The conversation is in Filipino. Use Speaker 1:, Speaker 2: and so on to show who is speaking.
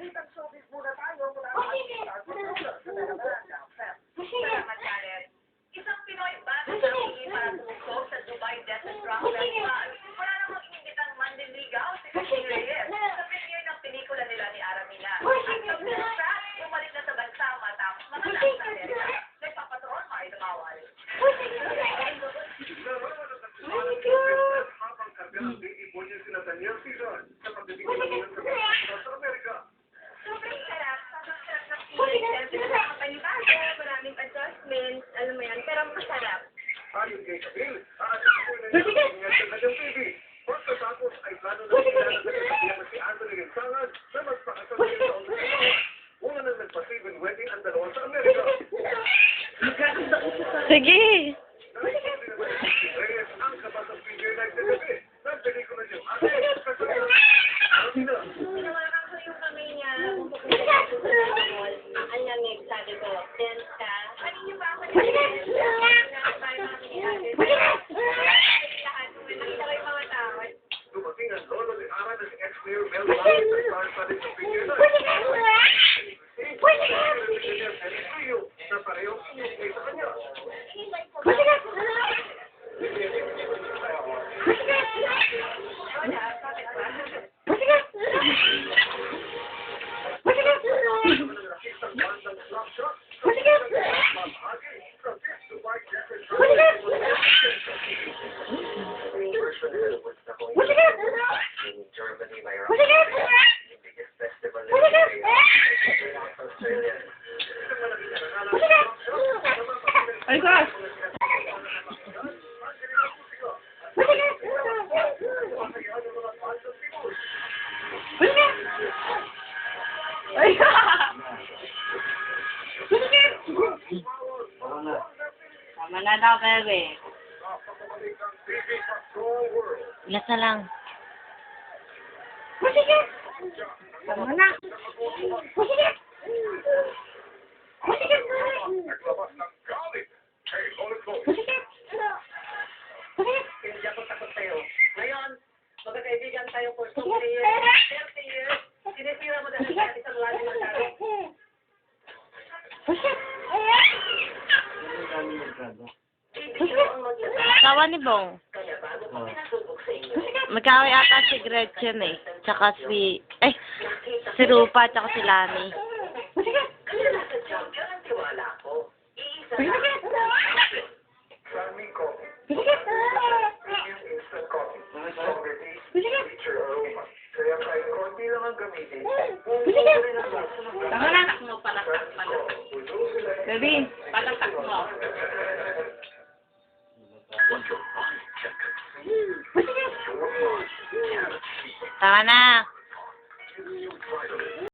Speaker 1: Balitang showbiz muna tayo mula sa Janet. Isang Pinoy bata na hindi para tumuksok sa Dubai Desert Rock Festival. Wala namang inimbitang manliligaw si Christine Reyes sa premiere ng pelikula nila ni Aramila. At sa bumalik na sa bansa matapos manganak sa Amerika. Nagpapatron, may dumawal. Sobrang sarap. Sobrang sarap ng feeling. Siyempre, nakapanibago, maraming adjustments, alam mo yan, pero masarap.
Speaker 2: Ayon kay Camille, sa kanyang baby. Pagkatapos ay plano na kilala sa kanyang si Anthony Rinsangan na magpakasal sa taong una nang nagpa-civil wedding ang dalawa sa Amerika.
Speaker 3: Sige.
Speaker 2: Nalikutin naman si Reyes ang kabatang premiere night sa gabi ng pelikula niyo. At ay kasama na.
Speaker 1: Hinawakan ko yung kamay niya, pupunta ko sa mall. Ang lamig, sabi ko, dance ka. Kanino ba ako nag-dance? Nakasaya mga pinigagay. Lahat, nakita ko yung mga tao.
Speaker 2: Dumating ang lolo ni Ara na si ex-mayor Mel Valdez sa star pa rin sa premiere night. Na parehong sinukay sa kanya.
Speaker 3: Ay, gosh. Ay, tama na daw, bebe. Ilas na lang. Tama na.
Speaker 2: Naglabas ng galit kay Lolo Chloe.
Speaker 1: Hindi ako takot sa'yo. Ngayon, magkakaibigan tayo for 2 years, 30 years. Sinisira mo dahil sa isang lali ng tao.
Speaker 3: Tawa ni Bong.
Speaker 1: Kaya bago ko pinasubok sa inyo,
Speaker 3: Magkaway ata si Gretchen eh. Tsaka si Rupa, tsaka si Lani.
Speaker 1: kaya nasa champion ang tiwala ko. Iisa na.
Speaker 2: Sarming coffee. Premium instant coffee. Strawberry, feature aroma. Kaya kahit konti lang ang gamitin, buong rin ang lasa ng
Speaker 3: Tama na, anak mo, palatak pa na. Baby, palatak mo. Tama na.